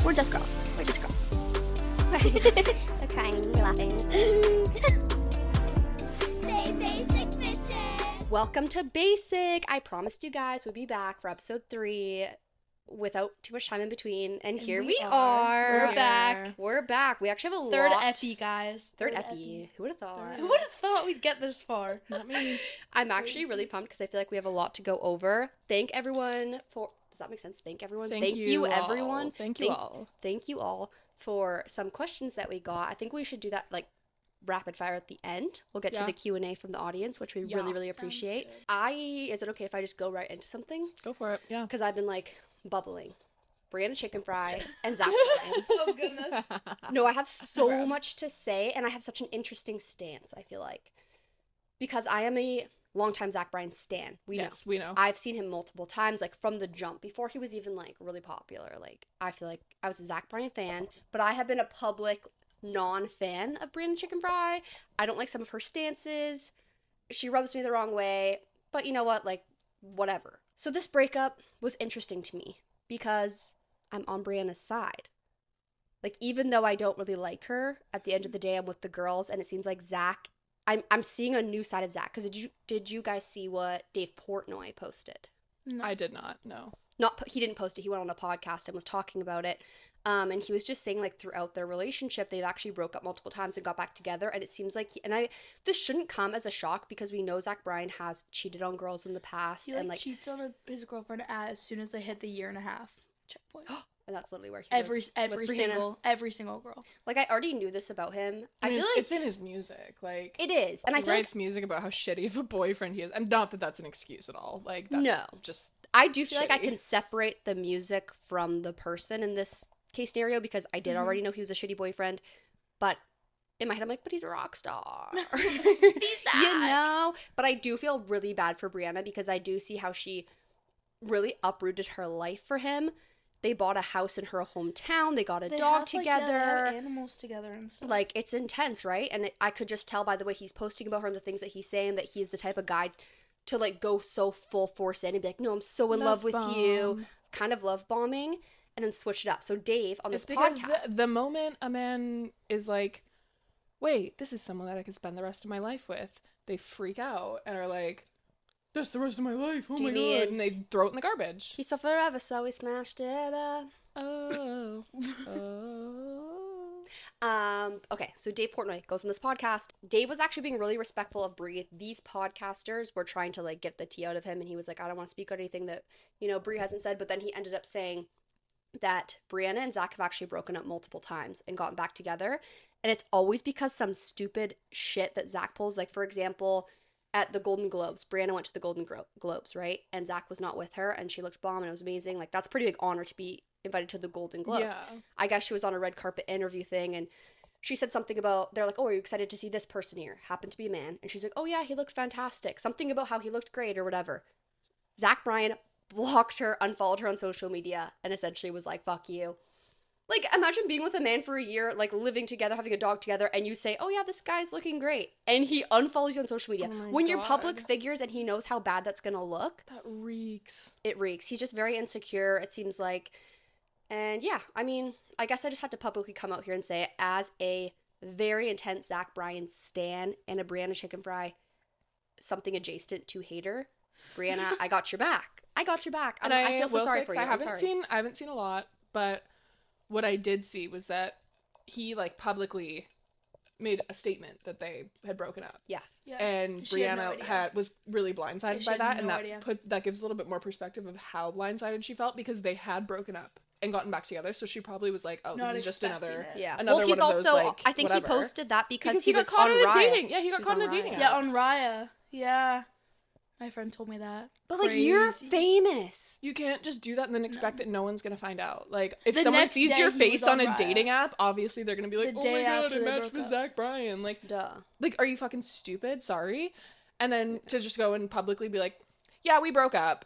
We're just girls. We're just girls. They're crying. We're laughing. Say basic, bitches. Welcome to Basic. I promised you guys we'd be back for episode 3 without too much time in between. And here we are. We're back. We're back. We actually have a Third lot. epi, guys. Third epi. Who would have thought? Who would have thought we'd get this far? Not me. I'm actually really pumped because I feel like we have a lot to go over. Thank everyone for... Does that make sense? Thank everyone. Thank you all. Everyone. Thank you all. Thank you all for some questions that we got. I think we should do that like rapid fire at the end. We'll get to the Q&A from the audience, which we really appreciate. Is it okay if I just go right into something? Go for it. Yeah. Because I've been like bubbling. Brianna Chickenfry and Zach Bryan. Oh, goodness. No, I have so much to say, and I have such an interesting stance, I feel like. Because I am a longtime Zach Bryan stan. We know. I've seen him multiple times, like from the jump, before he was even like really popular. Like, I feel like I was a Zach Bryan fan, but I have been a public non-fan of Brianna Chickenfry. I don't like some of her stances. She rubs me the wrong way, but you know what? Like, whatever. So this breakup was interesting to me because I'm on Brianna's side. Like, even though I don't really like her, at the end of the day, I'm with the girls, and it seems like Zach, I'm seeing a new side of Zach. Because did you guys see what Dave Portnoy posted? No. I did not, no. He didn't post it. He went on a podcast and was talking about it. And he was just saying, like, throughout their relationship, they've actually broke up multiple times and got back together. And it seems like, this shouldn't come as a shock because we know Zach Bryan has cheated on girls in the past. He, and cheats on his girlfriend as soon as they hit the 1.5 checkpoint. And that's literally where he every single girl. Like, I already knew this about him. I feel like it's in his music. Like, it is, and I feel writes music about how shitty of a boyfriend he is. And not that that's an excuse at all. Like, that's just. I do feel shitty. like I can separate the music from the person in this case scenario because I did already know he was a shitty boyfriend, but in my head I'm like, but he's a rock star. He's Zach. You know? But I do feel really bad for Brianna because I do see how she really uprooted her life for him. They bought a house in her hometown. They got a dog together. They have animals together and stuff. Like, it's intense, right? And I could just tell by the way he's posting about her and the things that he's saying that he's the type of guy to, like, go so full force in and be like, no, I'm so in love with you. Kind of love bombing. And then switch it up. So Dave, on this podcast. Because the moment a man is like, wait, this is someone that I could spend the rest of my life with, they freak out and are like, that's the rest of my life. Oh my God. And they throw it in the garbage. He's so forever, so we smashed it up. Oh. Okay, so Dave Portnoy goes on this podcast. Dave was actually being really respectful of Brie. These podcasters were trying to, like, get the tea out of him, and he was like, I don't want to speak on anything that, Brie hasn't said, but then he ended up saying that Brianna and Zach have actually broken up multiple times and gotten back together, and it's always because some stupid shit that Zach pulls. Like, for example, at the Golden Globes, Brianna went to the Golden Globes, right? And Zach was not with her, and she looked bomb, and it was amazing. Like, that's a pretty big honor to be invited to the Golden Globes. Yeah. I guess she was on a red carpet interview thing, and she said something about, they're like, oh, are you excited to see this person here? Happened to be a man. And she's like, oh yeah, he looks fantastic. Something about how he looked great or whatever. Zach Bryan blocked her, unfollowed her on social media, and essentially was like, fuck you. Like, imagine being with a man for a year, like, living together, having a dog together, and you say, oh yeah, this guy's looking great. And he unfollows you on social media. When you're public figures and he knows how bad that's gonna look. That reeks. It reeks. He's just very insecure, it seems like. And yeah, I mean, I guess I just had to publicly come out here and say it as a very intense Zach Bryan stan and a Brianna Chickenfry, something adjacent to hater. Brianna, I got your back. I got your back. And I feel so sorry for you. I haven't seen a lot, but what I did see was that he, like, publicly made a statement that they had broken up. Yeah. And Brianna was really blindsided by that, and that gives a little bit more perspective of how blindsided she felt because they had broken up and gotten back together, so she probably was like, oh, this is just another well, he's one of also those, like, I think whatever. He posted that because he got was caught on in a Raya. dating. Yeah, he got caught in a dating app. Yeah, on Raya. Yeah. My friend told me that. But, like, you're famous. You can't just do that and then expect that no one's gonna find out. Like, if someone sees your face on a dating app, obviously they're gonna be like, oh my God, I matched with Zach Bryan. Like, duh. Like, are you fucking stupid? Sorry. And then to just go and publicly be like, yeah, we broke up.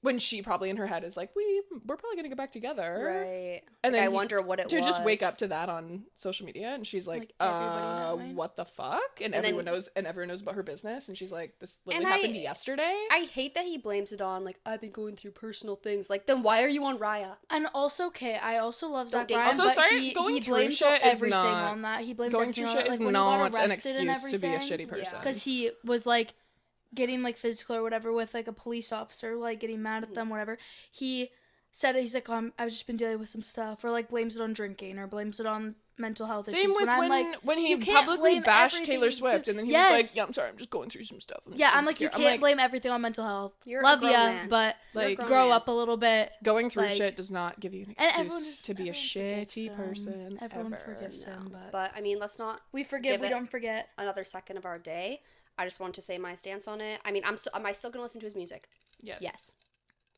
when she probably in her head is like, we're probably gonna get back together, right? And like, then I wonder what it was to just wake up to that on social media, and she's like what the fuck, and everyone knows about her business, and she's like, this literally happened yesterday. I hate that he blames it on, like, I've been going through personal things. Like, then why are you on Raya? And also, okay, I also love Zach Bryan, also, but sorry, he going through blames shit is everything not on that. He blames going through shit is not an excuse to be a shitty person, because he was like getting like physical or whatever with like a police officer, like getting mad at them, whatever. He said he's like, I've just been dealing with some stuff, or like blames it on drinking, or blames it on mental health issues. Same with when he publicly bashed Taylor Swift, and then he was like, yeah, I'm sorry, I'm just going through some stuff. I'm like, you can't blame everything on mental health. Love ya, but like grow up a little bit. Going through shit does not give you an excuse to be a shitty person. Everyone forgives him, but I mean, let's not. We forgive, we don't forget. Another second of our day. I just want to say my stance on it. I mean, am I still gonna listen to his music? Yes.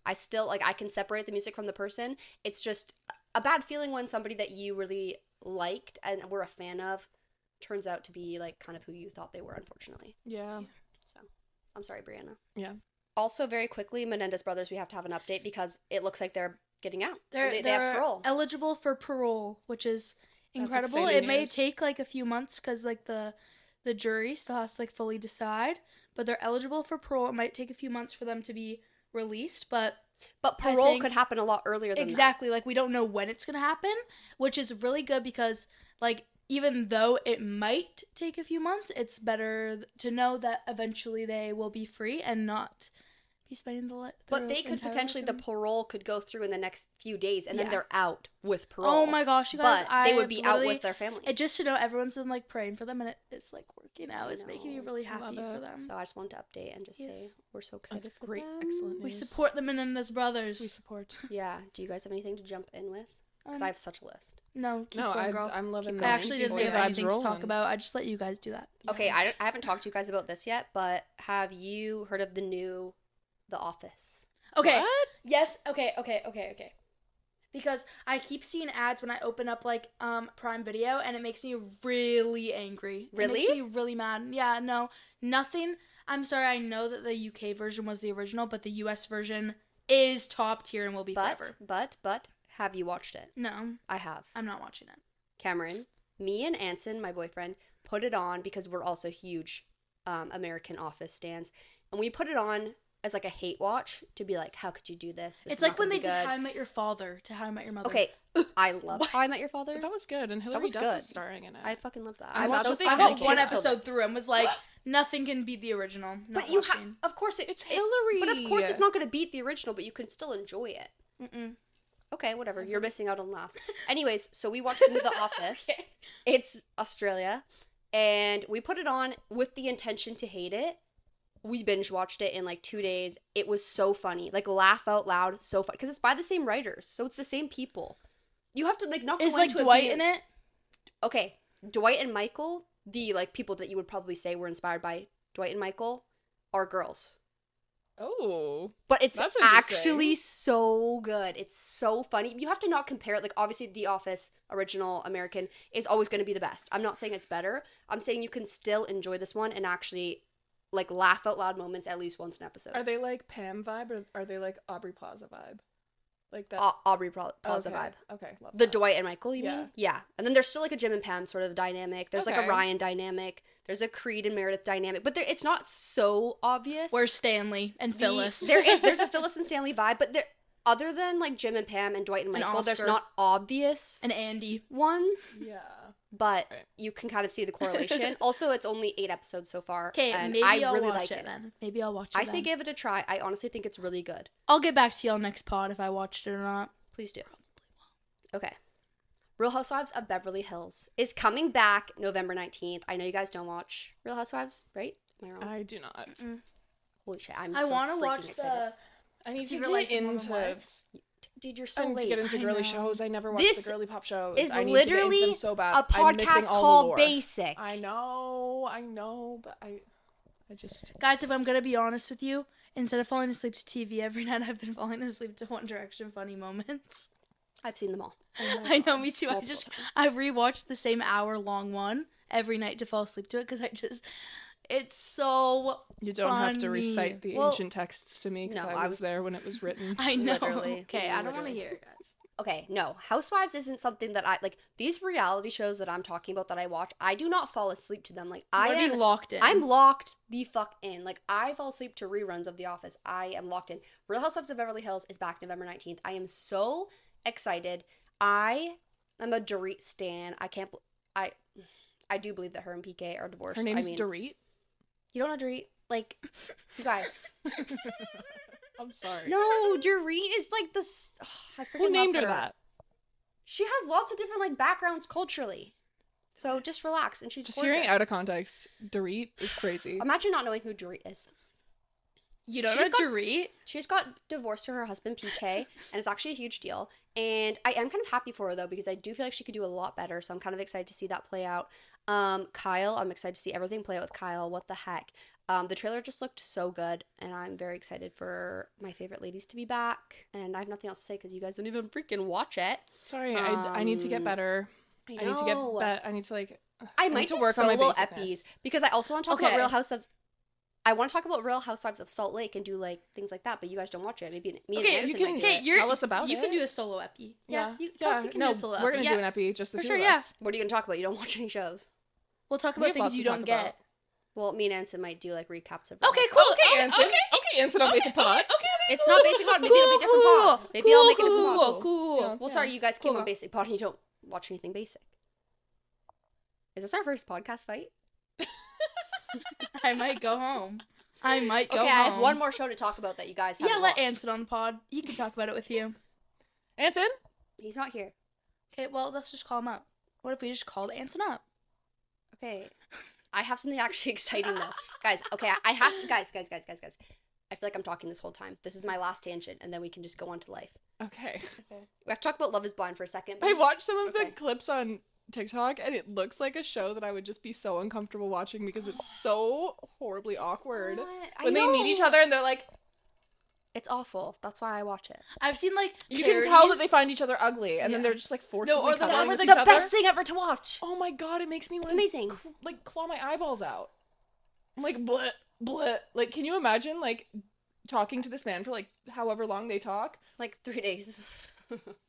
I still, like, I can separate the music from the person. It's just a bad feeling when somebody that you really liked and were a fan of turns out to be, like, kind of who you thought they were, unfortunately. Yeah. So, I'm sorry, Brianna. Yeah. Also, very quickly, Menendez brothers, we have to have an update because it looks like they're getting out. They have parole. Eligible for parole, which is incredible. It may take, like, a few months because, like, the jury still has to, like, fully decide. But they're eligible for parole. It might take a few months for them to be released, but parole could happen a lot earlier than exactly that. Like, we don't know when it's gonna happen, which is really good because, like, even though it might take a few months, it's better to know that eventually they will be free and not be spending but they could potentially the parole could go through in the next few days, and then they're out with parole. Oh my gosh, you guys! But they would be out with their families. Just to know, everyone's been like praying for them, and it's like working out. It's making me really happy for them. So I just wanted to update and just say we're so excited. That's great, excellent news. We support them and his brothers. We support. Yeah. Do you guys have anything to jump in with? Because I have such a list. No, girl. I'm loving that. I actually didn't have anything to talk about. I just let you guys do that. Okay, I haven't talked to you guys about this yet, but have you heard of The Office? Okay. What? Yes. Okay. Because I keep seeing ads when I open up, like, Prime Video, and it makes me really angry. Really? It makes me really mad. Yeah, no. Nothing. I'm sorry, I know that the UK version was the original, but the US version is top tier and will be forever. But, have you watched it? No. I have. I'm not watching it. Cameron, me and Anson, my boyfriend, put it on because we're also huge American Office stans. And we put it on as, like, a hate watch to be like, how could you do this? It's like when they did How I Met Your Father to How I Met Your Mother. Okay, I love How I Met Your Father. That was good, and Hilary Duff was starring in it. I fucking love that. I got one episode through and was like, nothing can beat the original. But you have, of course, it's Hillary. But of course, it's not going to beat the original, but you can still enjoy it. Mm-mm. Okay, whatever. You're missing out on laughs. Anyways, so we watched The Office. Okay. It's Australia, and we put it on with the intention to hate it. We binge watched it in like 2 days. It was so funny. Like, laugh out loud, so fun. Because it's by the same writers, so it's the same people. You have to, like, not go into it. Is, like, Dwight in it? Okay. Dwight and Michael, the, like, people that you would probably say were inspired by Dwight and Michael, are girls. Oh. But it's actually so good. It's so funny. You have to not compare it. Like, obviously, The Office, original American, is always going to be the best. I'm not saying it's better. I'm saying you can still enjoy this one and actually, like, laugh out loud moments at least once an episode. Are they like Pam vibe, or are they like Aubrey Plaza vibe? Like that? Aubrey Plaza vibe. Okay, love the Dwight and Michael, you mean? Yeah. And then there's still like a Jim and Pam sort of dynamic. There's like a Ryan dynamic. There's a Creed and Meredith dynamic. But it's not so obvious. Where's Stanley and Phyllis? There's a Phyllis and Stanley vibe, but other than like Jim and Pam and Dwight and Michael, there's not obvious and Andy ones. Yeah. But you can kind of see the correlation. Also, it's only 8 episodes so far. Okay, maybe I'll really watch it then. Maybe I'll watch it. I say give it a try. I honestly think it's really good. I'll get back to y'all next pod if I watched it or not. Please do. Okay. Real Housewives of Beverly Hills is coming back November 19th. I know you guys don't watch Real Housewives, right? Am I wrong? I do not. Mm-mm. Holy shit! I want to watch excited. I need to get into. Dude, you're so late. I need to get into girly shows. I never watched the girly pop shows. This is I need literally to get into them so bad. a podcast called Basic. I know, but I just... Guys, if I'm going to be honest with you, instead of falling asleep to TV every night, I've been falling asleep to One Direction funny moments. I've seen them all. I know, me too. I rewatched the same hour-long one every night to fall asleep to it because It's so You don't funny. have to recite the ancient texts to me because I was there when it was written. I know. Literally. Okay, I don't want to hear it, guys. Okay, no. Housewives isn't something that I like. These reality shows that I'm talking about that I watch, I do not fall asleep to them. Like I am locked in. I'm locked the fuck in. Like I fall asleep to reruns of The Office. I am locked in. Real Housewives of Beverly Hills is back November 19th. I am so excited. I am a Dorit stan. I do believe that her and PK are divorced. Her name's Dorit? You don't know Dorit? Like, you guys. I'm sorry. No, Dorit is like this. I forget. Who named her that? She has lots of different like backgrounds culturally. So just relax, and she's just gorgeous. Hearing out of context, Dorit is crazy. Imagine not knowing who Dorit is. You don't know Dorit? She just got divorced to her husband PK, and it's actually a huge deal. And I am kind of happy for her though, because I do feel like she could do a lot better. So I'm kind of excited to see that play out. Kyle, I'm excited to see everything play out with Kyle. What the heck? The trailer just looked so good, and I'm very excited for my favorite ladies to be back. And I have nothing else to say because you guys don't even freaking watch it. Sorry, I need to get better. I need to get better. I need to like. I might to work on my epis because I also want to talk about Real Housewives. I want to talk about Real Housewives of Salt Lake and do like things like that, but you guys don't watch it. Maybe me and Anderson might do it. Tell us about it. You can do a solo epi. Yeah. Kelsey can do a solo epi. We're gonna do an epi just the two of us. What are you gonna talk about? You don't watch any shows. We'll talk about things you don't get. Well, me and Anson might do like recaps of. Okay, cool. Okay, Anson. Okay, Anson on Basic Pod. Okay. It's not Basic Pod. Maybe it'll be different pod. Maybe I'll make it a different pod. Cool. Well, sorry, you guys came on Basic Pod and you don't watch anything basic. Is this our first podcast fight? I might go home. Okay, I have one more show to talk about that you guys haven't let Anson on the pod. He can talk about it with you. Anson? He's not here. Okay, well, let's just call him up. What if we just called Anson up? Okay. I have something actually exciting, though. Guys, okay, I have... Guys. I feel like I'm talking this whole time. This is my last tangent, and then we can just go on to life. Okay. We have to talk about Love is Blind for a second. I watched some of the clips on TikTok, and it looks like a show that I would just be so uncomfortable watching because it's so horribly awkward. When they meet each other and they're like... It's awful. That's why I watch it. I've seen, like, you can tell that they find each other ugly, and then they're just, like, forcibly cuddling with each other. The best thing ever to watch. Oh my god, it makes me want to, amazing. Claw my eyeballs out. I'm like, bleh, bleh. Like, can you imagine, like, talking to this man for, like, however long they talk? Like, 3 days.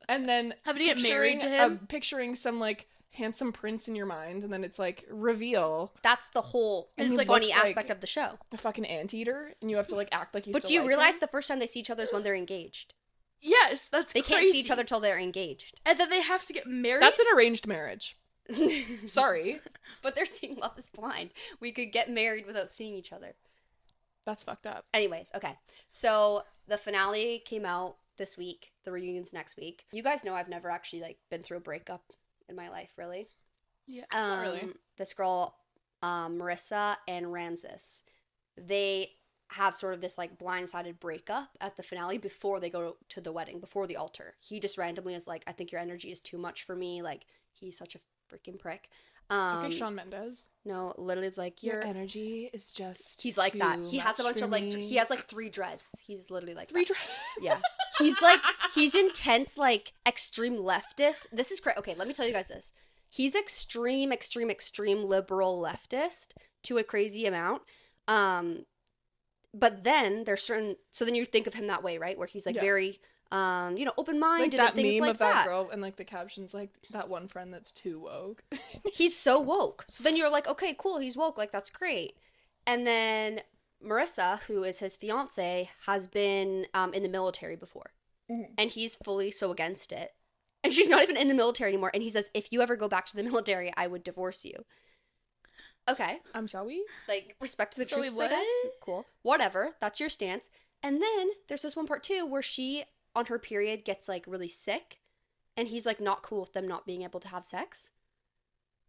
And then having to get married to him? Picturing some, like, handsome prince in your mind, and then it's like reveal. That's the whole funny aspect of the show. A fucking anteater, and you have to like act like you. But do you realize the first time they see each other is when they're engaged? Yes, that's they can't see each other till they're engaged, and then they have to get married. That's an arranged marriage. Sorry, but they're seeing Love is Blind. We could get married without seeing each other. That's fucked up. Anyways, okay. So the finale came out this week. The reunion's next week. You guys know I've never actually like been through a breakup in my life, really. Yeah, not really. This girl, Marissa and Ramses, they have sort of this like blindsided breakup at the finale before they go to the wedding, before the altar. He just randomly is like, I think your energy is too much for me. Like, he's such a freaking prick. Okay, Shawn Mendes. No, literally it's like, your energy is just he's like that. He has a bunch of like, he has like 3 dreads. He's literally like 3 dreads? Yeah. He's like, he's intense, like extreme leftist. This is great. Okay, let me tell you guys this. He's extreme liberal leftist to a crazy amount. But then there's certain, so then you think of him that way, right? Where he's like very, open-minded like and things meme like of that girl, and like the captions like that one friend that's too woke. He's so woke. So then you're like, okay, cool, he's woke, like that's great. And then Marissa, who is his fiance, has been in the military before, and he's fully so against it. And she's not even in the military anymore. And he says, if you ever go back to the military, I would divorce you. Okay. Shall we? Like, respect to the troops, I guess. Cool. Whatever. That's your stance. And then there's this one part too where she, on her period, gets like really sick. And he's like not cool with them not being able to have sex.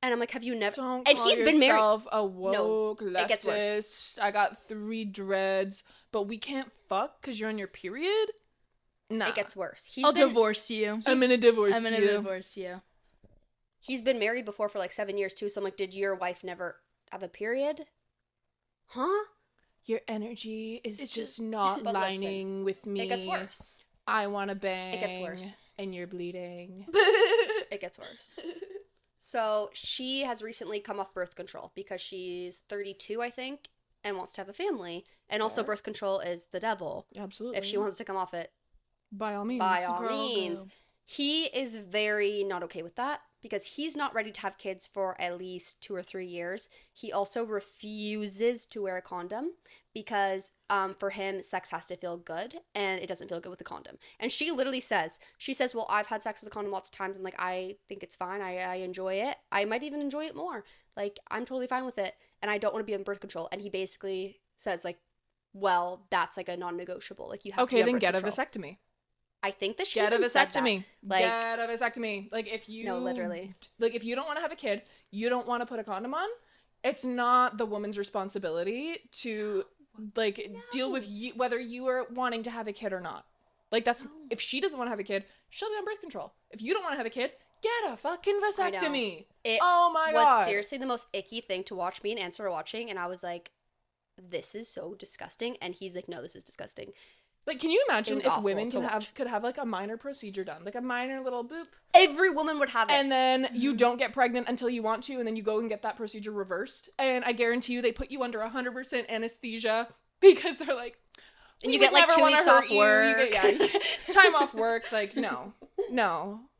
And I'm like, have you never? Don't and call he's been married. A woke leftist. It gets worse. I got 3 dreads, but we can't fuck because you're on your period? Nah. It gets worse. I'll divorce you. I'm gonna divorce you. He's been married before for like 7 years too. So I'm like, did your wife never have a period? Huh? Your energy is just not lining with me. It gets worse. I want to bang. It gets worse. And you're bleeding. It gets worse. So she has recently come off birth control because she's 32, I think, and wants to have a family. And also birth control is the devil. Absolutely. If she wants to come off it. By all means. By all means. He is very not okay with that because he's not ready to have kids for at least 2 or 3 years. He also refuses to wear a condom because for him, sex has to feel good and it doesn't feel good with a condom. And she literally says, well, I've had sex with a condom lots of times and like, I think it's fine. I enjoy it. I might even enjoy it more. Like, I'm totally fine with it and I don't want to be on birth control. And he basically says like, well, that's like a non-negotiable. Like, you have to be on birth control. Okay, then get a vasectomy. I think that she get a vasectomy. Like, get a vasectomy. Like, if you... No, literally. Like, if you don't want to have a kid, you don't want to put a condom on, it's not the woman's responsibility to, like, deal with you, whether you are wanting to have a kid or not. Like, that's... If she doesn't want to have a kid, she'll be on birth control. If you don't want to have a kid, get a fucking vasectomy. Oh my God. It was seriously the most icky thing to watch. Me and Answer were watching, and I was like, this is so disgusting. And he's like, no, this is disgusting. Like, can you imagine if women could have like a minor procedure done, like a minor little boop? Every woman would have it. And then you don't get pregnant until you want to, and then you go and get that procedure reversed. And I guarantee you they put you under 100% anesthesia because they're like, and you get like 2 weeks off work. You get time off work. Like, no,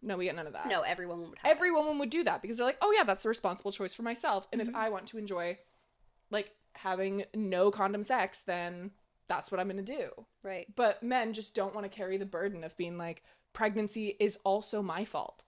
we get none of that. No, every woman would have Every woman would do that because they're like, oh yeah, that's a responsible choice for myself. And if I want to enjoy, like, having no condom sex, then... that's what I'm going to do. Right. But men just don't want to carry the burden of being like, pregnancy is also my fault.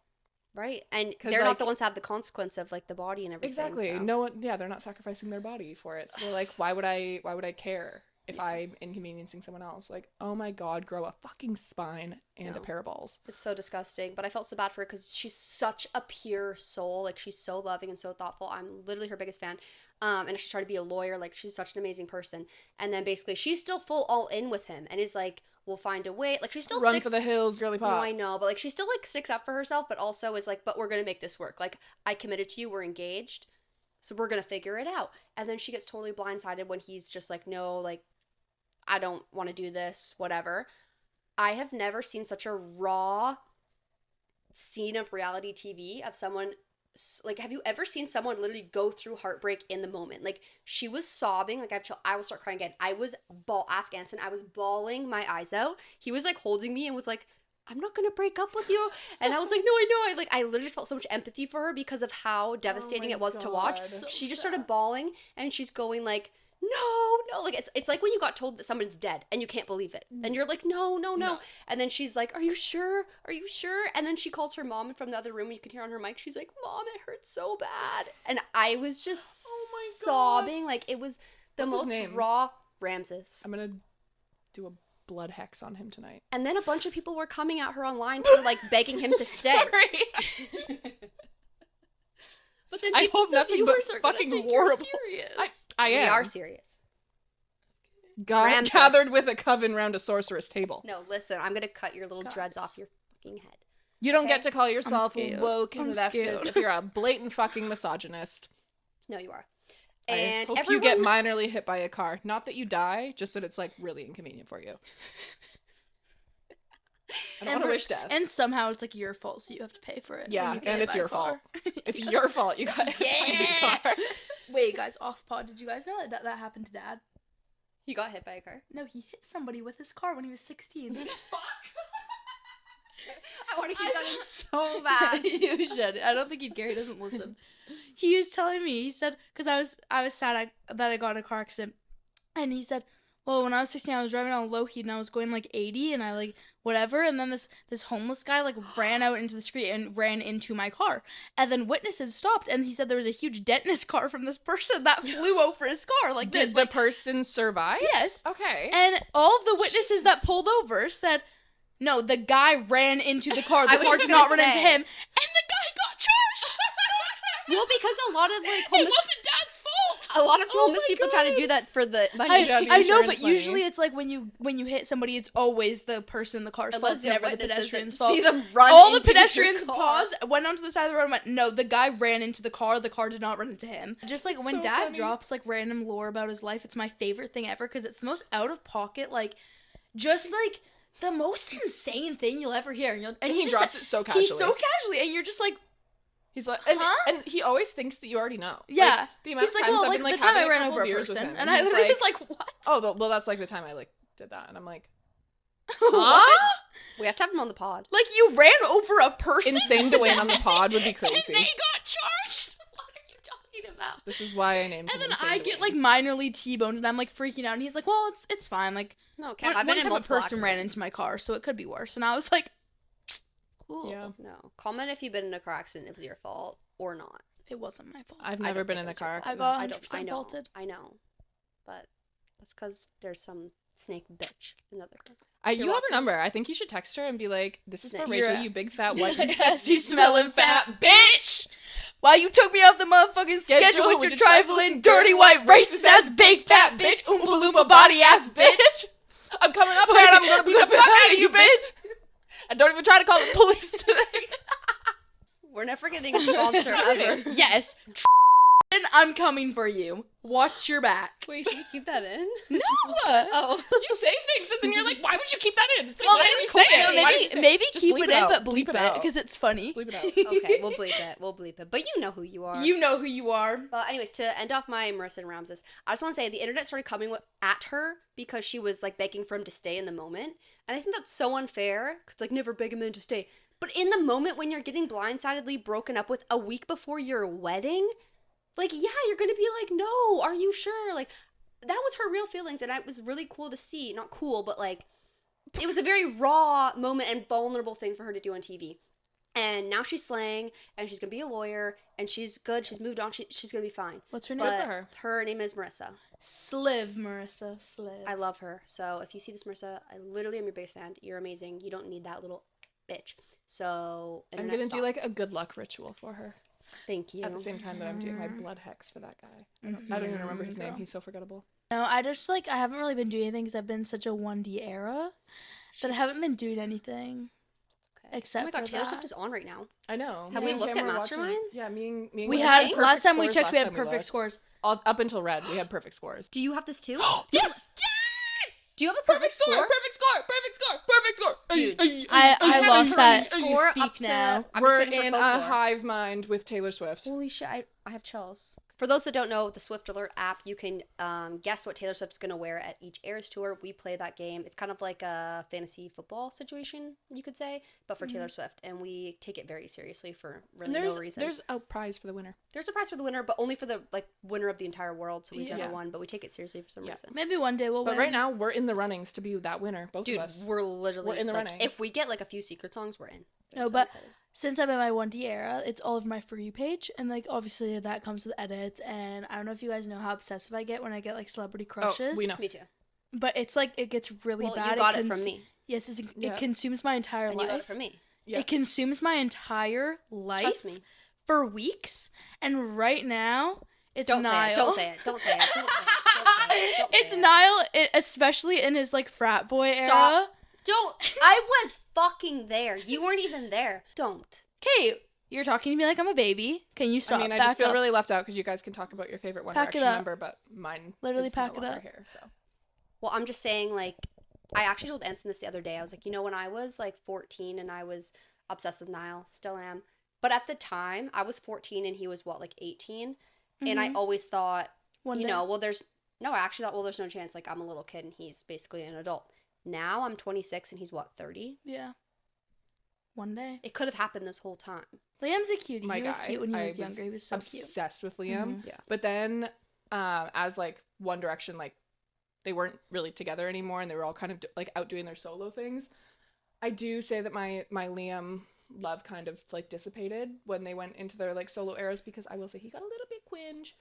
Right. And they're not the ones that have the consequence of like the body and everything. Exactly. So. No one, they're not sacrificing their body for it. So they're like, why would I care if I'm inconveniencing someone else? Like, oh my God, grow a fucking spine and a pair of balls. It's so disgusting. But I felt so bad for her because she's such a pure soul. Like, she's so loving and so thoughtful. I'm literally her biggest fan. And she's trying to be a lawyer. Like, she's such an amazing person. And then basically she's still full all in with him and is like, we'll find a way. Like, she still run for the hills, girly pop. No, I know. But like, she still like sticks up for herself, but also is like, but we're going to make this work. Like, I committed to you. We're engaged. So we're going to figure it out. And then she gets totally blindsided when he's just like, no, like, I don't want to do this, whatever. I have never seen such a raw scene of reality TV of someone. Like, have you ever seen someone literally go through heartbreak in the moment? Like, she was sobbing. Like, I will start crying again. Ask Anson, I was bawling my eyes out. He was, like, holding me and was like, I'm not going to break up with you. And I was like, no, I know. I literally just felt so much empathy for her because of how devastating it was to watch. So she just started bawling and she's going, like, no, like, it's like when you got told that someone's dead and you can't believe it and you're like, no, and then she's like, are you sure, and then she calls her mom from the other room and you can hear on her mic, she's like, Mom, it hurts so bad. And I was just sobbing. Like, it was the most raw. Ramses. I'm gonna do a blood hex on him tonight. And then a bunch of people were coming at her online for like begging him to stay. But then I hope nothing but fucking horrible. I am. We are serious. God gathered with a coven round a sorceress table. No, listen, I'm gonna cut your little dreads off your fucking head. You don't get to call yourself woke and leftist if you're a blatant fucking misogynist. No, you are. And I hope you get minorly hit by a car. Not that you die, just that it's like really inconvenient for you. I don't want to wish death. And somehow it's like your fault, so you have to pay for it. Yeah, and it's your fault. It's your fault you got hit by a car. Wait, guys, off pod, did you guys know that happened to Dad? He got hit by a car? No, he hit somebody with his car when he was 16. Fuck! I want to keep that in so bad. You should. I don't think he'd care. He doesn't listen. He was telling me, he said, because I was sad that I got in a car accident, and he said, well, when I was 16, I was driving on low heat, and I was going, like, 80, and I, like, whatever, and then this homeless guy, like, ran out into the street and ran into my car, and then witnesses stopped, and he said there was a huge dent in his car from this person that flew over his car, like, did the person survive? Yes. Okay. And all of the witnesses that pulled over said, no, the guy ran into the car, the car did not run into him, and the guy got charged! Well, because a lot of, like, homeless... It wasn't Dad's fault! A lot of homeless people try to do that for the money. I know, but usually it's like when you hit somebody, it's always the person in the car's fault. It's never the pedestrian's fault. See them run all the pedestrians paused, went onto the side of the road and went, no, the guy ran into the car did not run into him. Just like when Dad drops like random lore about his life, it's my favorite thing ever because it's the most out of pocket, like, just like the most insane thing you'll ever hear. And he drops it so casually. He's so casually, and you're just like, He's like, and he always thinks that you already know. Yeah. Like, the amount of times I've been like, the time I ran over a person, and I literally was like, what? Oh, well, that's like the time I like did that, and I'm like, what? We have to have him on the pod. Like, you ran over a person? Insane Dwayne on the pod would be crazy. And they got charged? What are you talking about? This is why I named him. And then Insane I Dwayne. get like minorly T-boned, and I'm like freaking out, and he's like, well, it's fine. Like, no, okay. I've been in multiple a person ran into my car, so it could be worse. And I was like, cool. Yeah. No. Comment if you've been in a car accident, it was your fault or not. It wasn't my fault. I've never been in a car accident. I got 100% faulted. I know. But that's because there's some snake bitch in the other car. You have her number. I think you should text her and be like, this is for Rachel, you big fat white nasty smelling fat bitch. Why you took me off the motherfucking schedule with your trifling, dirty white, racist ass big fat bitch, oompa loompa body ass bitch. I'm coming up there and I'm gonna beat the fuck out of you, bitch. And don't even try to call the police today. We're never getting a sponsor ever. Yes. And I'm coming for you. Watch your back. Wait, should you keep that in? No. Oh. You say things and then you're like, why would you keep that in? It's like, well, why did you say it? No, maybe keep it in, but bleep bleep it because it's funny. Just bleep it out. Okay, we'll bleep it. But you know who you are. You know who you are. Well, anyways, to end off my Marissa and Ramses, I just want to say the internet started coming at her because she was like begging for him to stay in the moment. And I think that's so unfair because like never beg a man to stay. But in the moment when you're getting blindsidedly broken up with a week before your wedding, like, yeah, you're going to be like, no, are you sure? Like, that was her real feelings, and it was really cool to see. Not cool, but, like, it was a very raw moment and vulnerable thing for her to do on TV. And now she's slaying, and she's going to be a lawyer, and she's good. She's moved on. She's going to be fine. What's her name? But for her? Her name is Marissa. Sliv, Marissa. Sliv. I love her. So if you see this, Marissa, I literally am your biggest fan. You're amazing. You don't need that little bitch. So, I'm going to do, like, a good luck ritual for her. Thank you. At the same time that I'm doing my blood hex for that guy. I don't even remember his name. He's so forgettable. No, I just, like, I haven't really been doing anything because I've been such a 1D era that I haven't been doing anything. Okay. Except for oh my god, Taylor that. Swift is on right now. I know. Have we looked at Masterminds? Yeah, me and we had, last time we checked, we had perfect scores. Up until Red, we had perfect scores. Do you have this too? Yes! Do you have a perfect score? Perfect score! Dude, I lost that. Score Speak up to, now. We're in a hive mind with Taylor Swift. Holy shit, I have chills. For those that don't know, the Swift Alert app, you can guess what Taylor Swift's going to wear at each Eras tour. We play that game. It's kind of like a fantasy football situation, you could say, but for Taylor Swift. And we take it very seriously for really no reason. There's a prize for the winner. There's a prize for the winner, but only for the winner of the entire world, so we've never won, but we take it seriously for some reason. Maybe one day we'll win. But right now, we're in the runnings to be that winner, both of us. We're literally in the running. If we get like a few secret songs, we're in. No, but since I'm in my 1D era, it's all of my For You page, and like obviously that comes with edits, and I don't know if you guys know how obsessive I get when I get like celebrity crushes. Oh, we know. Me too. But it's like it gets really bad. You got it from me. Yes, it consumes my entire life. You got it from me. Yeah. It consumes my entire life. Trust me. For weeks, and right now it's Niall. Don't say it. Don't say it. It's Niall, especially in his like frat boy era. Don't. I was fucking there. You weren't even there. Don't. Okay, you're talking to me like I'm a baby. Can you stop? I mean, I just feel really left out because you guys can talk about your favorite One Direction member, but mine literally is pack no it up here. So. Well, I'm just saying, like, I actually told Ensign this the other day. I was like, when I was like 14 and I was obsessed with Niall, still am. But at the time, I was 14 and he was like 18, and I always thought, I actually thought, there's no chance. Like, I'm a little kid and he's basically an adult. Now I'm 26 and he's 30? Yeah. One day. It could have happened this whole time. Liam's a cutie. He was cute when he was younger. He was so cute. Obsessed with Liam. Yeah. But then, as like One Direction, like they weren't really together anymore, and they were all kind of like out doing their solo things. I do say that my Liam love kind of like dissipated when they went into their like solo eras, because I will say he got a little bit cringe.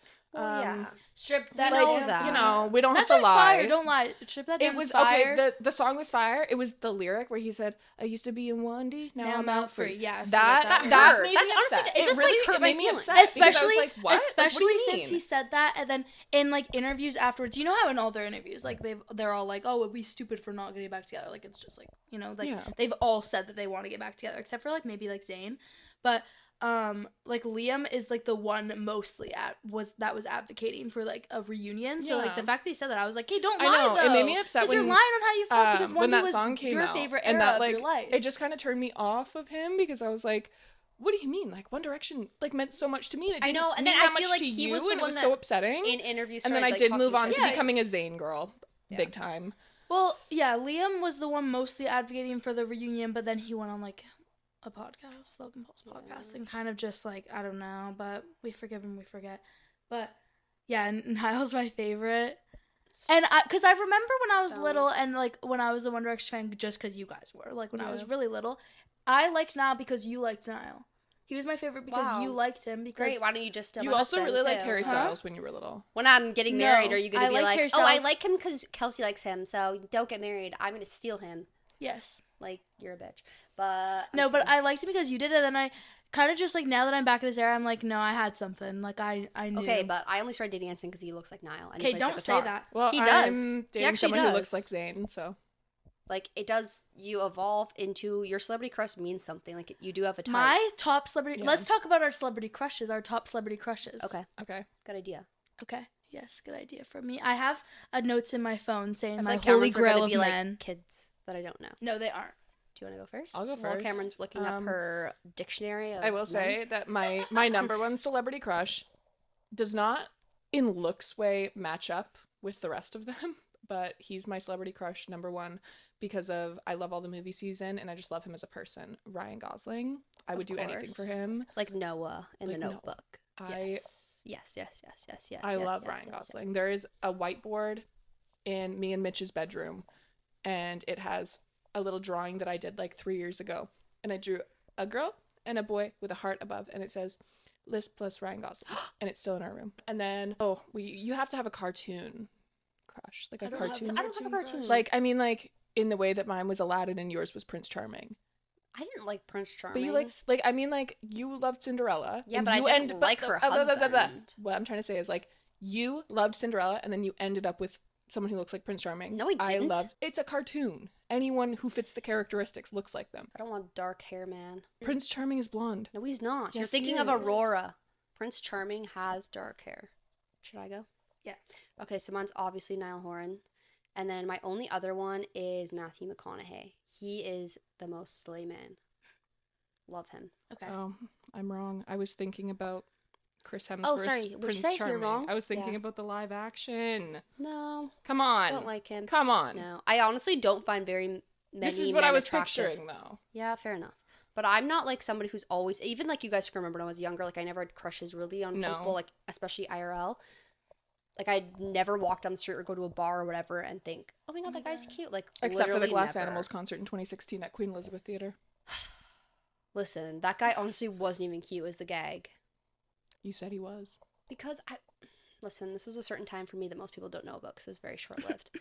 Strip that that. We don't That's have to lie. Fire. Don't lie. Strip that down. It was fire. okay. The song was fire. It was the lyric where he said, "I used to be in 1D, now I'm out free." Yeah, that made me upset. Honestly, it just really hurt made my me feelings. upset. Especially, like, what? especially like, what do you since he said that, and then in like interviews afterwards, you know how in all their interviews, like they're all like, "Oh, it'd be stupid for not getting back together." Like it's just like they've all said that they want to get back together, except for like maybe like Zayn, but. Like Liam is like the one mostly was advocating for like a reunion. So like the fact that he said that, I was like, hey, don't lie. I know. Though, it made me upset because you're lying on how you felt, because when that was song came your out, favorite and era that like of your life. it just kind of turned me off of him, because I was like, what do you mean? Like, One Direction, like, meant so much to me. And it didn't and mean then that I much feel like to he you, was the and one it was that so upsetting. in interviews and then I did move on to becoming a Zayn girl, big time. Well, yeah, Liam was the one mostly advocating for the reunion, but then he went on, like, a podcast, Logan Paul's podcast, and kind of just, like, I don't know, but we forgive and we forget. But, yeah, Niall's my favorite. And because I remember when I was little, and, like, when I was a One Direction fan, just because you guys were, like, when I was really little, I liked Niall because you liked Niall. He was my favorite because you liked him. Because great, why don't you just you also really liked Harry Styles when you were little. When I'm getting married, are you going to be like, oh, I like him because Kelsey likes him, so don't get married. I'm going to steal him. Yes. Like, you're a bitch. But no, but I liked it because you did it, and I kind of just, like, now that I'm back in this era, I'm like, no, I had something. Like, I knew. Okay, but I only started dating Anson because he looks like Niall. Okay, don't say that. Well, he does. I'm dating someone who looks like Zayn, so. Like, it does, you evolve into, your celebrity crush means something. Like, you do have a type. My top celebrity, let's talk about our celebrity crushes, our top celebrity crushes. Okay. Good idea. Okay. Yes, good idea for me. I have notes in my phone saying my like holy grail of be men. Like kids that I don't know. No, they aren't. Do you want to go first? I'll go first. While Cameron's looking up her dictionary of I will say that my number one celebrity crush does not, in looks way, match up with the rest of them, but he's my celebrity crush number one because of I love all the movie season and I just love him as a person. Ryan Gosling. I would do anything for him. Like Noah in The Notebook. Yes. I love Ryan Gosling. There is a whiteboard in me and Mitch's bedroom, and it has a little drawing that I did like 3 years ago, and I drew a girl and a boy with a heart above, and it says Liz plus Ryan Gosling, and it's still in our room. And then you have to have a cartoon crush, like a cartoon. I don't have a cartoon. Like, I mean, like in the way that mine was Aladdin and yours was Prince Charming. I didn't like Prince Charming. But you loved Cinderella. Yeah, but I didn't like her husband. What I'm trying to say is, like, you loved Cinderella and then you ended up with someone who looks like Prince Charming. No, I didn't. It's a cartoon. Anyone who fits the characteristics looks like them. I don't want dark hair, man. Prince Charming is blonde. No, he's not. Yes, You're thinking of Aurora. Prince Charming has dark hair. Should I go? Yeah. Okay, so mine's obviously Niall Horan. And then my only other one is Matthew McConaughey. He is the most slay man. Love him. Okay. Oh, I'm wrong. I was thinking about Chris Hemsworth's Prince Charming. You're wrong? I was thinking about the live action. No. Come on. Don't like him. Come on. No. I honestly don't find very many This is what I was attractive. picturing, though. Yeah, fair enough. But I'm not like somebody who's always, even like you guys can remember when I was younger, like I never had crushes really on people, like especially IRL. Like I never walked down the street or go to a bar or whatever and think, oh my god, that guy's cute. Like except for the Glass Animals concert in 2016 at Queen Elizabeth Theater. Listen, that guy honestly wasn't even cute as the gag. You said he was. Because listen, this was a certain time for me that most people don't know about because it was very short-lived.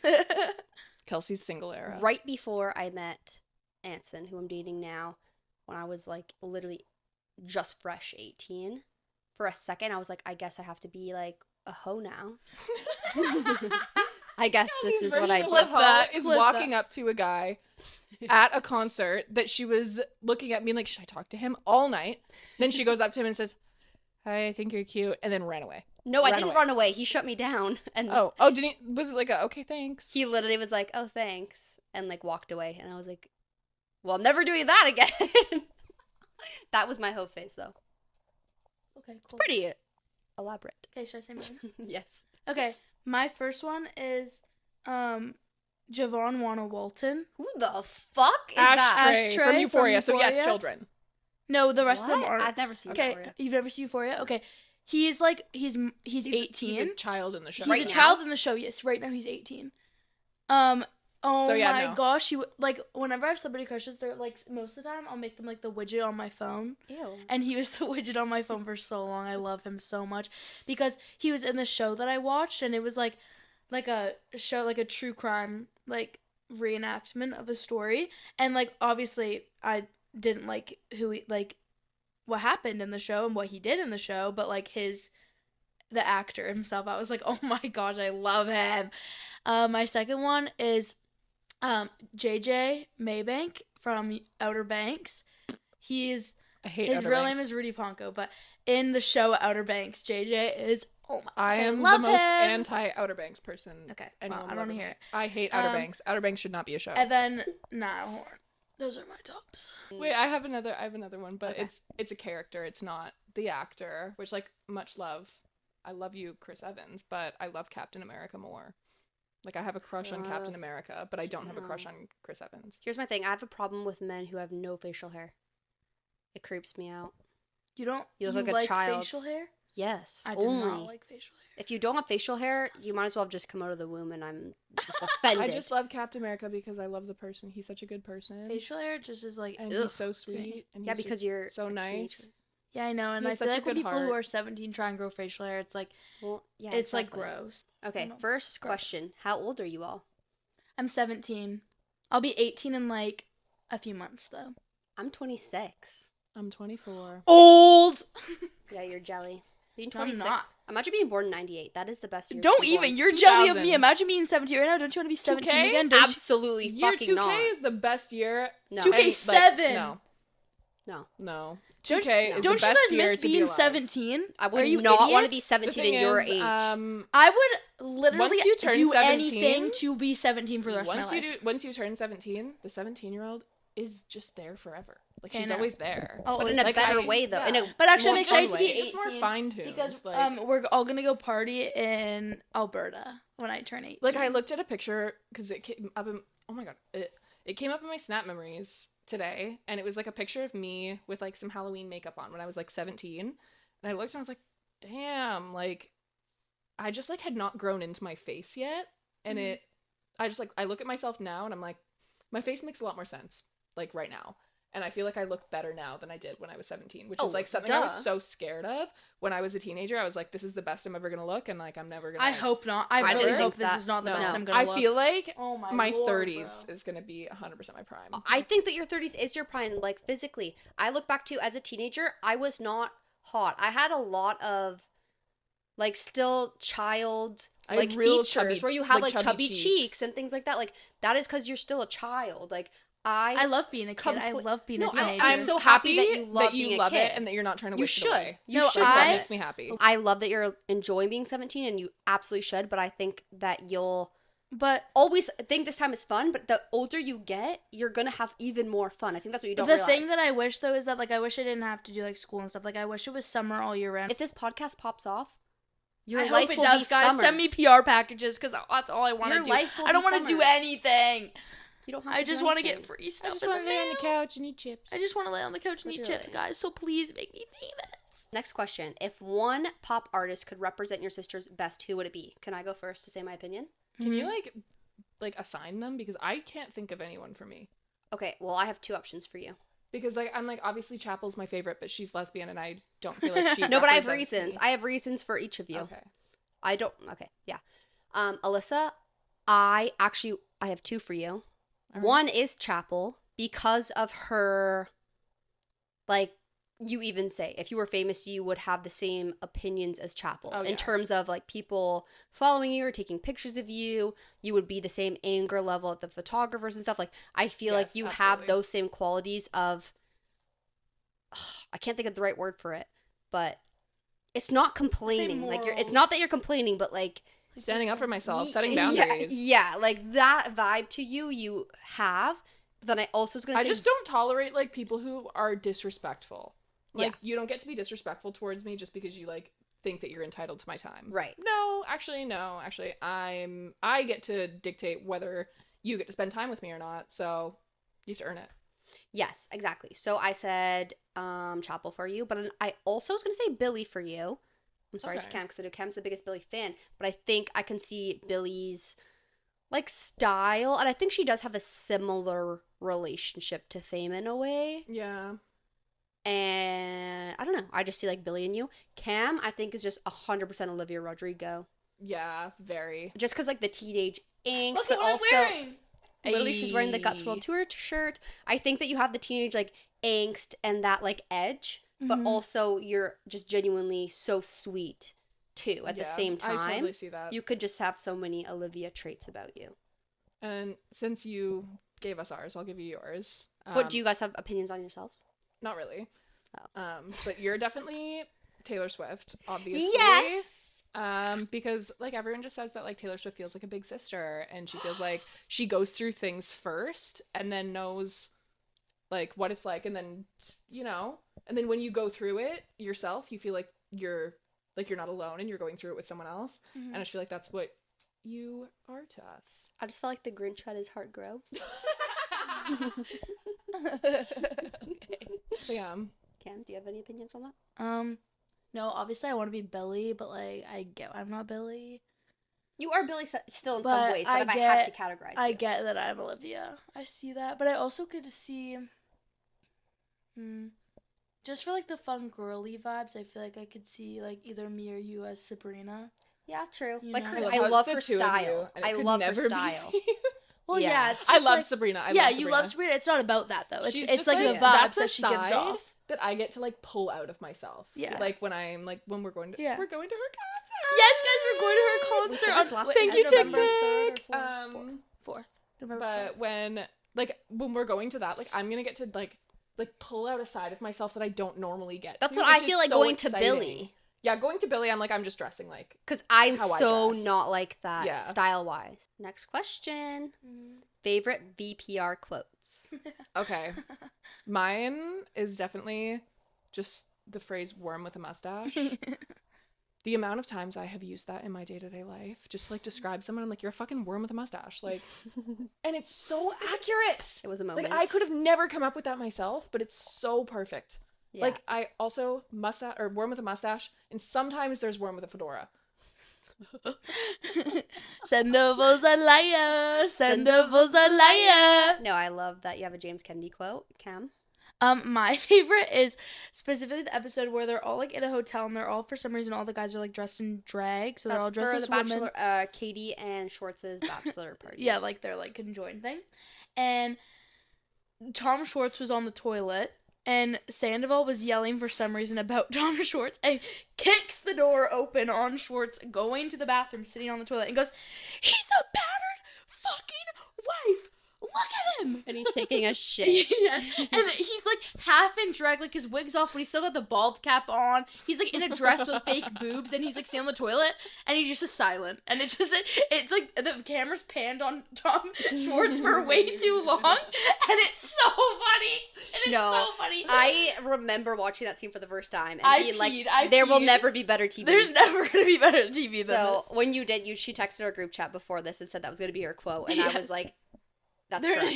Kelsey's single era. Right before I met Anson, who I'm dating now, when I was like literally just fresh 18, for a second I was like, I guess I have to be like a hoe now. I guess this is what I do. That is walking up to a guy at a concert that she was looking at me like, should I talk to him all night? Then she goes up to him and says, hi, I think you're cute, and then ran away. No, I didn't run away. He shut me down. And did he? Was it like a okay, thanks? He literally was like, oh, thanks, and like walked away. And I was like, well, I'm never doing that again. That was my hoe face, though. Okay, cool. It's pretty elaborate. Okay, should I say mine? Yes. Okay, my first one is Javon Wanna Walton. Who the fuck is that? Ashtray from Euphoria. So yes, children. No, the rest of them aren't. I've never seen Euphoria. Okay, you've never seen Euphoria? Okay. He's 18. He's a child in the show. He's a child in the show, yes. Right now he's 18. Gosh, whenever I have celebrity crushes, they're like, most of the time I'll make them like the widget on my phone. Ew. And he was the widget on my phone for so long. I love him so much because he was in the show that I watched, and it was like a show, like a true crime like reenactment of a story, and like obviously I didn't like what happened in the show and what he did in the show, but like the actor himself, I was like, oh my gosh, I love him. My second one is JJ Maybank from Outer Banks. His real name is Rudy Ponco, but in the show Outer Banks, JJ is, oh my gosh, I am the most anti-Outer Banks person. Okay, well, I don't want to hear it. I hate Outer Banks. Outer Banks should not be a show. And then Niall Horan. Those are my tops. Wait, I have another one, but okay. It's a character. It's not the actor, which, like, much love. I love you, Chris Evans, but I love Captain America more. Like, I have a crush on Captain America, but I don't have a crush on Chris Evans. Here's my thing. I have a problem with men who have no facial hair. It creeps me out. You look like a child. Facial hair? Yes. I do not like facial hair. If you don't have facial hair, you might as well have just come out of the womb, and I'm offended. I just love Captain America because I love the person. He's such a good person. Facial hair just is like, and he's so sweet. And he's because you're so nice. Yeah, I know, and I feel like when people who are 17 try and grow facial hair, it's like, it's like gross. Okay, first question: how old are you all? I'm 17. I'll be 18 in like a few months, though. I'm 26. I'm 24. Old. Yeah, you're jelly. Being 26. I'm not. Imagine being born in 98. That is the best year. Don't even. You're jelly of me. Imagine being 17 right now. Don't you want to be 17 2K? Again? Absolutely fucking not. Year 2K is the best year. No. 2K7. Like, no. 2K is the best year. Don't you guys miss being 17? I would not want to be 17 in your age. I would literally do 17, anything to be 17 for the rest of my life. Once you turn 17, the 17-year-old is just there forever. Like, she's always there. Oh, but in a better way, though. Yeah. But actually, I'm excited to be 18. It's more fine-tuned. Because we're all going to go party in Alberta when I turn 18. Like, I looked at a picture, because it came up in... Oh, my God. It came up in my Snap memories today, and it was, like, a picture of me with, like, some Halloween makeup on when I was, like, 17. And I looked, and I was like, damn, like, I just, like, had not grown into my face yet. And I look at myself now, and I'm like, my face makes a lot more sense. Like, right now. And I feel like I look better now than I did when I was 17, which is, like, something I was so scared of when I was a teenager. I was like, this is the best I'm ever going to look, and, like, I'm never going to... I hope not. I really hope this is not the best I'm going to look. I feel like my 30s is going to be 100% my prime. I think that your 30s is your prime, like, physically. I look back to, as a teenager, I was not hot. I had a lot of, like, still child... like features chubby, where you have like chubby cheeks and things like that. Like, that is because you're still a child. Like, I love being a kid. I love being a teenager. I'm so happy that you love being a kid. It and that you're not trying to wish it away. You should. That makes me happy. I love that you're enjoying being 17, and you absolutely should. But I think that you'll always think this time is fun. But the older you get, you're gonna have even more fun. I think that's what you don't realize. The thing that I wish though is that, like, I wish I didn't have to do like school and stuff. Like, I wish it was summer all year round. If this podcast pops off, your I life hope it will does, be guys. summer. Send me PR packages because that's all I want to do. I don't want to do anything. You don't have I just want to get free stuff. I just want to lay on the couch and eat chips. I just want to lay on the couch and eat chips, guys. So please make me famous. Next question. If one pop artist could represent your sister's best, who would it be? Can I go first to say my opinion? Can you, like assign them? Because I can't think of anyone for me. Okay, well, I have two options for you. Because, like, I'm like, obviously Chapel's my favorite, but she's lesbian and I don't feel like she No, but I have reasons. Me. I have reasons for each of you. Okay. Okay, yeah. Alyssa, I have two for you. Right. One is Chapel because of her, like, you even say, if you were famous, you would have the same opinions as Chapel. In terms of, like, people following you or taking pictures of you. You would be the same anger level at the photographers and stuff. Like, I feel like you have those same qualities of, I can't think of the right word for it, but it's not complaining. Like, it's not that you're complaining, but, like, standing up for myself, setting boundaries. Yeah, like, that vibe to you have. But then I also was going to say, I just don't tolerate, like, people who are disrespectful. Like, you don't get to be disrespectful towards me just because you, like, think that you're entitled to my time. Right. No. Actually, I get to dictate whether you get to spend time with me or not. So you have to earn it. Yes, exactly. So I said Chapel for you, but I also was going to say Billy for you. I'm sorry to Cam, because I know Cam's the biggest Billy fan, but I think I can see Billy's, like, style, and I think she does have a similar relationship to Fame in a way. Yeah. And I don't know. I just see, like, Billy and you. Cam, I think, is just 100% Olivia Rodrigo. Yeah, very. Just because, like, the teenage angst, Look but at what also I'm wearing. Literally, she's wearing the Guts World Tour shirt. I think that you have the teenage, like, angst and that, like, edge, but also you're just genuinely so sweet too at the same time. I totally see that. You could just have so many Olivia traits about you. And since you gave us ours, I'll give you yours. But do you guys have opinions on yourselves? Not really. Oh. But you're definitely Taylor Swift, obviously. Yes! Because, like, everyone just says that, like, Taylor Swift feels like a big sister, and she feels like she goes through things first and then knows like what it's like, and then and then when you go through it yourself, you feel like you're not alone and you're going through it with someone else. Mm-hmm. And I feel like that's what you are to us. I just felt like the Grinch had his heart grow. Okay. Yeah. Cam, do you have any opinions on that? No, obviously I want to be Billy, but like I'm not Billy. You are Billy still in some ways, but if I had to categorize you. I get that I'm Olivia. I see that, but I also could see, just for like the fun girly vibes, I feel like I could see like either me or you as Sabrina. Yeah, true. You like know? I love her style. I love her style. Well, yeah, it's just I love Sabrina. I love Sabrina. You love Sabrina. It's not about that though. It's like the vibes that she gives off that I get to like pull out of myself. Yeah. Like when we're going to her concert. Yes, guys, we're going to her concert. Thank you, TikTok. Fourth. But when we're going to that, like I'm gonna get to like pull out a side of myself that I don't normally get. That's what I feel like going to Billy. Yeah, going to Billy, I'm just dressing like, because I'm so not like that style wise. Next question. Favorite VPR quotes. Okay. Mine is definitely just the phrase "worm with a mustache." The amount of times I have used that in my day-to-day life, just to like describe someone, I'm like, you're a fucking worm with a mustache. Like, and it's so accurate. It was a moment. Like, I could have never come up with that myself, but it's so perfect. Yeah. Like, I also worm with a mustache, and sometimes there's worm with a fedora. Sandoval's a liar. Sandoval's a liar. No, I love that you have a James Kennedy quote, Cam. My favorite is specifically the episode where they're all like in a hotel and they're all, for some reason, all the guys are like dressed in drag, so they're all dressed as women. That's for the bachelor, Katie and Schwartz's bachelor party. Yeah, like their like conjoined thing, and Tom Schwartz was on the toilet. And Sandoval was yelling for some reason about Tom Schwartz and kicks the door open on Schwartz going to the bathroom, sitting on the toilet, and goes, "He's a battered fucking wife. Look at him." And he's taking a shit. Yes. And he's like half in drag, like his wig's off, but he's still got the bald cap on. He's like in a dress with fake boobs, and he's like sitting on the toilet, and he's just silent. And it's like the camera's panned on Tom Schwartz for way too long, and it's so funny. It is so funny. I remember watching that scene for the first time and being like, there will never be better TV. There's never going to be better TV than this. So when you did, she texted our group chat before this and said that was going to be her quote, and I was like, that's correct.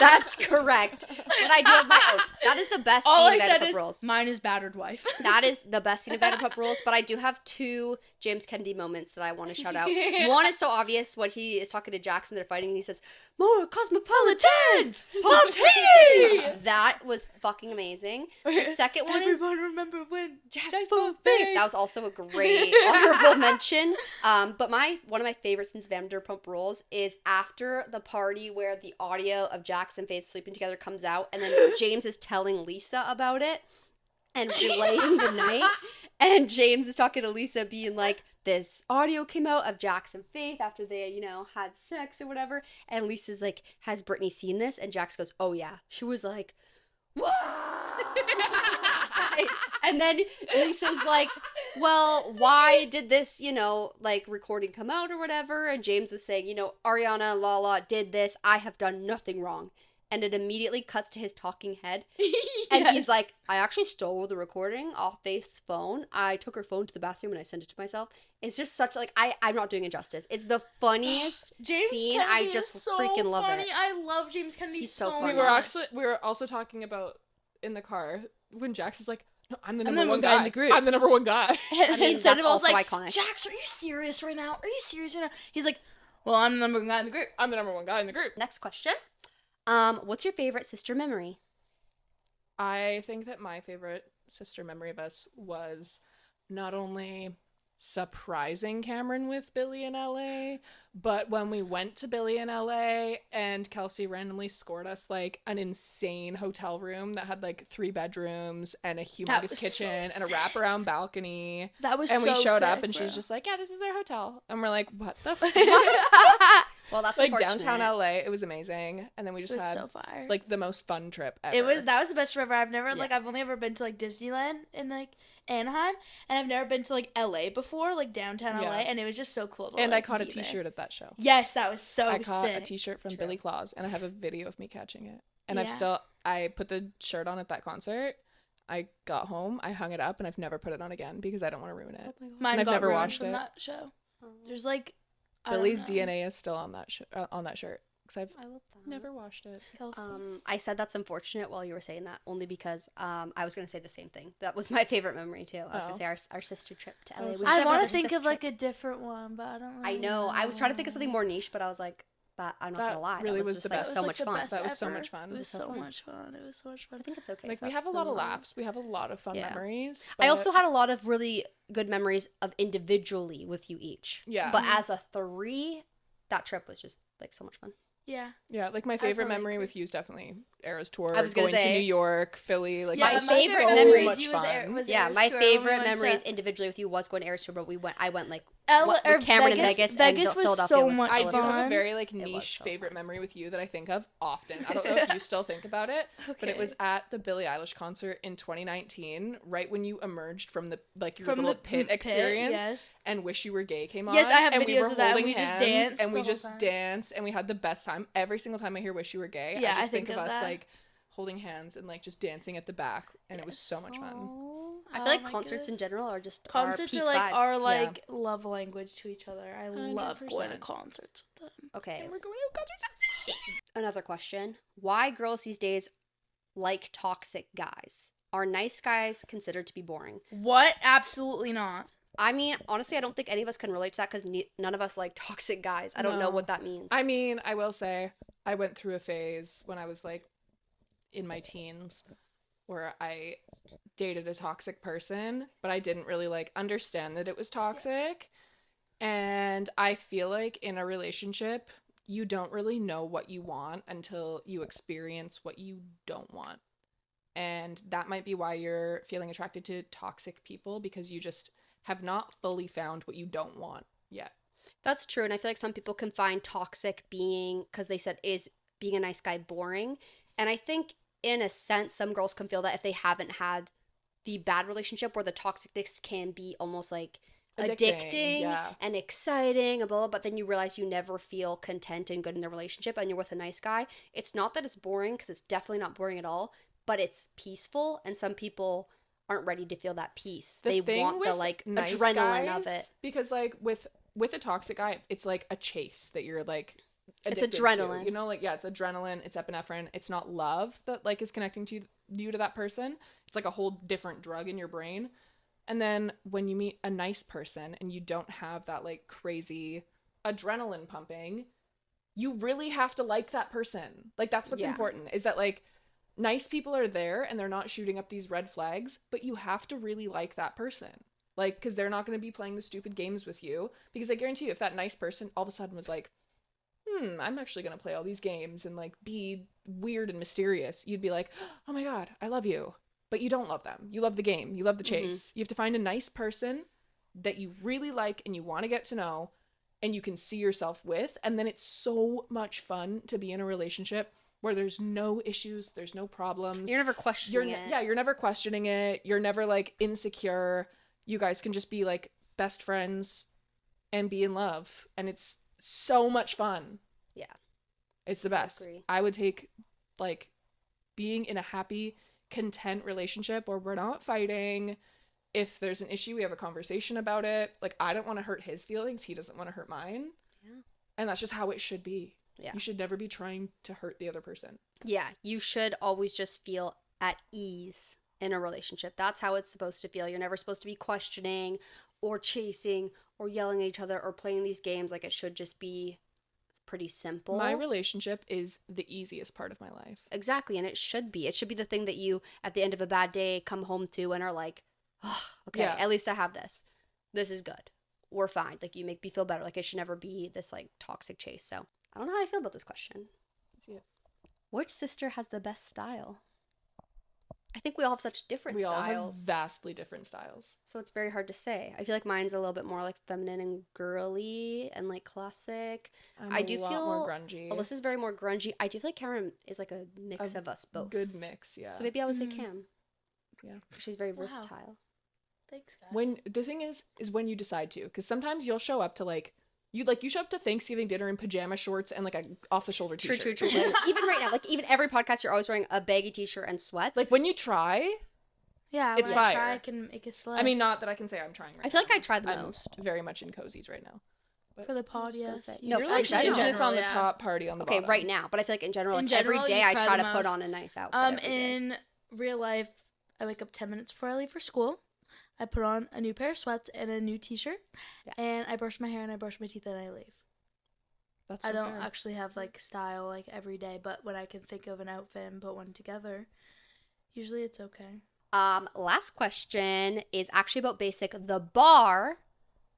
That's correct. But I do have my own. That is the best scene of Vanderpump Rules. Mine is battered wife. That is the best scene of Vanderpump Rules, but I do have two James Kennedy moments that I want to shout out. One is so obvious when he is talking to Jackson, they're fighting, and he says, "More cosmopolitans! Pontini!" That was fucking amazing. The second one Everyone remember when Jackson fake. That was also a great honorable mention. But one of my favorite scenes of Vanderpump Rules is after the party where the audio of Jax and Faith sleeping together comes out, and then James is telling Lisa about it and relaying the night, and James is talking to Lisa being like, this audio came out of Jax and Faith after they, had sex or whatever, and Lisa's like, has Brittany seen this? And Jax goes, oh yeah. She was like, what? And then Lisa's like, well, why did this, recording come out or whatever? And James was saying, Ariana and Lala did this. I have done nothing wrong. And it immediately cuts to his talking head. And he's like, I actually stole the recording off Faith's phone. I took her phone to the bathroom and I sent it to myself. It's just such, I'm not doing it justice. It's the funniest scene. Kennedy I just is so freaking love funny. it. I love James Kennedy so funny. much. We were also talking about in the car when Jax is like, no, I'm the number one guy in the group. I'm the number one guy. I mean, that's also like, iconic. Jax, are you serious right now? Are you serious right now? He's like, well, I'm the number one guy in the group. I'm the number one guy in the group. Next question. What's your favorite sister memory? I think that my favorite sister memory of us was not only surprising Cameron with Billy in LA, but when we went to Billy in LA and Kelsey randomly scored us like an insane hotel room that had like 3 bedrooms and a humongous kitchen and a wraparound balcony. That was and so we showed sick, up and bro. she's just like, yeah, this is our hotel. And we're like, what the fuck? Well, that's like downtown LA. It was amazing. And then we just had so fire. like the most fun trip ever. That was the best trip ever. I've only ever been to like Disneyland in like Anaheim, and I've never been to like LA before, like downtown LA, and it was just so cool. And I caught a t-shirt at that show. Yes, that was so sick. I caught a t-shirt from Billy Claus, and I have a video of me catching it. And I put the shirt on at that concert. I got home, I hung it up, and I've never put it on again because I don't want to ruin it. Oh my God. I've never washed it. That show. There's like Billy's DNA is still on that shirt because I love that. never washed it. I said that's unfortunate while you were saying that only because I was gonna say the same thing. That was my favorite memory too. I was gonna say our sister trip to LA. I want to think of like a different one, but I don't. Really I know. I was trying to think of something more niche, but I was like, that I'm not gonna lie. Really was the best. So much fun. That was so much fun. It was so much fun. It was so much fun. I think it's okay. Like we have a lot of laughs. We have a lot of fun memories. I also had a lot of really good memories of individually with you each. Yeah. But as a 3, that trip was just like so much fun. Yeah. Yeah, like my favorite memory with you is definitely Era's tour. I was going to New York, Philly. Like my favorite memories. My favorite memories individually with you was going to Era's tour, but I went like with Cameron in Vegas and Philadelphia. So much I fun. do have a very like niche favorite memory with you that I think of often. I don't know if you still think about it, but it was at the Billie Eilish concert in 2019, right when you emerged from the your little pit experience, and "Wish You Were Gay" came on. Yes, I have and videos we were of that. Holding And we hands, just danced, and we just danced, and we had the best time. Every single time I hear "Wish You Were Gay," yeah, I just think of us like holding hands and like just dancing at the back, and it was so much fun. I feel like concerts in general are just concerts are like vibes. our like love language to each other. I 100%. love going to concerts with them. Okay. And we're going to concerts. Another question: why girls these days like toxic guys? Are nice guys considered to be boring? What? Absolutely not. I mean, honestly, I don't think any of us can relate to that because none of us like toxic guys. I don't know what that means. I mean, I will say I went through a phase when I was like in my teens where I dated a toxic person, but I didn't really like understand that it was toxic. And I feel like in a relationship, you don't really know what you want until you experience what you don't want. And that might be why you're feeling attracted to toxic people, because you just have not fully found what you don't want yet. That's true. And I feel like some people can find toxic being, because they said, is being a nice guy boring? And I think in a sense, some girls can feel that if they haven't had the bad relationship where the toxicness can be almost like addicting and exciting and blah, blah, but then you realize you never feel content and good in the relationship and you're with a nice guy. It's not that it's boring, because it's definitely not boring at all, but it's peaceful, and some people aren't ready to feel that peace. They want the like nice adrenaline guys, of it. Because like with a toxic guy, it's like a chase that you're like it's adrenaline. To, you know, like it's adrenaline, it's epinephrine. It's not love that like is connecting to you to that person. It's like a whole different drug in your brain. And then when you meet a nice person and you don't have that like crazy adrenaline pumping, you really have to like that person. Like that's what's important, is that like nice people are there and they're not shooting up these red flags, but you have to really like that person. Like, because they're not going to be playing the stupid games with you. Because I guarantee you, if that nice person all of a sudden was like, I'm actually going to play all these games and like be weird and mysterious, you'd be like, oh my God, I love you. But you don't love them. You love the game. You love the chase. You have to find a nice person that you really like and you want to get to know and you can see yourself with. And then it's so much fun to be in a relationship where there's no issues, there's no problems. You're never questioning it. Yeah, you're never questioning it. You're never like insecure. You guys can just be like best friends and be in love. And it's so much fun. Yeah. It's the best. I would take like being in a happy, content relationship where we're not fighting. If there's an issue, we have a conversation about it. Like, I don't want to hurt his feelings. He doesn't want to hurt mine. Yeah. And that's just how it should be. Yeah. You should never be trying to hurt the other person. Yeah. You should always just feel at ease in a relationship. That's how it's supposed to feel. You're never supposed to be questioning or chasing or yelling at each other or playing these games. Like, it should just be pretty simple. My relationship is the easiest part of my life. Exactly. And it should be. It should be the thing that you, at the end of a bad day, come home to and are like, oh, okay, at least I have this. This is good. We're fine. Like, you make me feel better. Like, it should never be this, like, toxic chase. So, I don't know how I feel about this question. Which sister has the best style? I think we all have such different styles. We all have vastly different styles. So it's very hard to say. I feel like mine's a little bit more like feminine and girly and like classic. I do feel more grungy. Alyssa's very more grungy. I do feel like Karen is like a mix of us both. Good mix, yeah. So maybe I would say Cam. Yeah. She's very versatile. Thanks, guys. When the thing is when you decide to, because sometimes you'll show up to like You show up to Thanksgiving dinner in pajama shorts and like a off the shoulder t-shirt. True. Like, even right now, like even every podcast, you're always wearing a baggy t-shirt and sweats. Like when you try, it's fire. I can make a sled. I mean, not that I can say I'm trying. Right I feel now. like I try the most. Very much in cozies right now. But for the pod, yes. You're like business on the top, party on the bottom. Okay, right now, but I feel like in general, every day I try to put on a nice outfit. In real life, I wake up 10 minutes before I leave for school. I put on a new pair of sweats and a new t-shirt, and I brush my hair and I brush my teeth and I leave. That's so I don't fair. actually have like style like every day, but when I can think of an outfit and put one together, usually it's okay. Last question is actually about Basic the bar,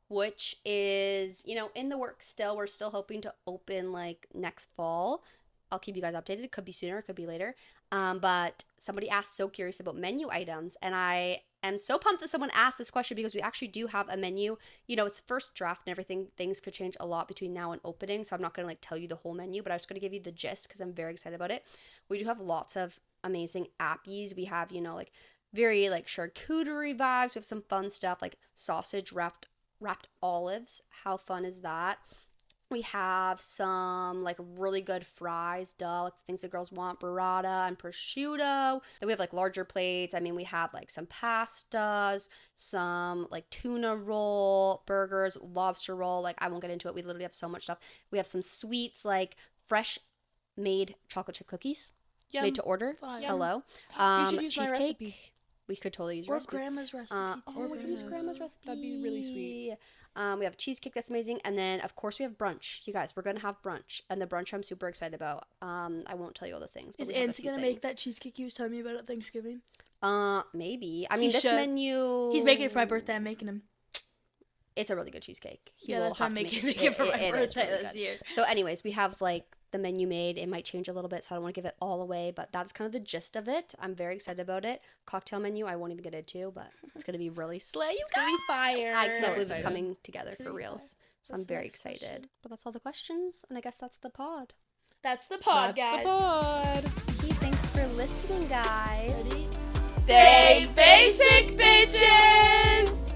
which is, in the works still. We're still hoping to open like next fall. I'll keep you guys updated. It could be sooner, it could be later. But somebody asked, so curious about menu items, and I am so pumped that someone asked this question because we actually do have a menu. It's first draft and everything. Things could change a lot between now and opening, so I'm not going to like tell you the whole menu, but I was going to give you the gist because I'm very excited about it. We do have lots of amazing appies. We have, like very like charcuterie vibes. We have some fun stuff like sausage wrapped olives. How fun is that? We have some like really good fries, like the things the girls want, burrata and prosciutto. Then we have like larger plates. I mean, we have like some pastas, some like tuna roll, burgers, lobster roll. Like I won't get into it. We literally have so much stuff. We have some sweets like fresh made chocolate chip cookies. Yum. Made to order. Hello. You should use my recipe. We could totally use your recipe. Or grandma's recipe too. We could use grandma's recipe. That'd be really sweet. We have cheesecake that's amazing, and then of course we have brunch. You guys, we're gonna have brunch, and the brunch I'm super excited about. I won't tell you all the things. But is Anson gonna make that cheesecake he was telling me about at Thanksgiving? Maybe. I mean, this menu. He's making it for my birthday. I'm making him. It's a really good cheesecake. That's why I'm making it for my birthday this year. So, anyways, we have like the menu made. It might change a little bit, so I don't want to give it all away, but that's kind of the gist of it. I'm very excited about it. Cocktail menu, I won't even get into, but it's going to be really slay. It's going to be fire. I can't believe it's coming together for reals. So I'm very excited. But that's all the questions, and I guess that's the pod. That's the pod, guys. That's the pod. Okay, thanks for listening, guys. Ready? Stay basic, bitches!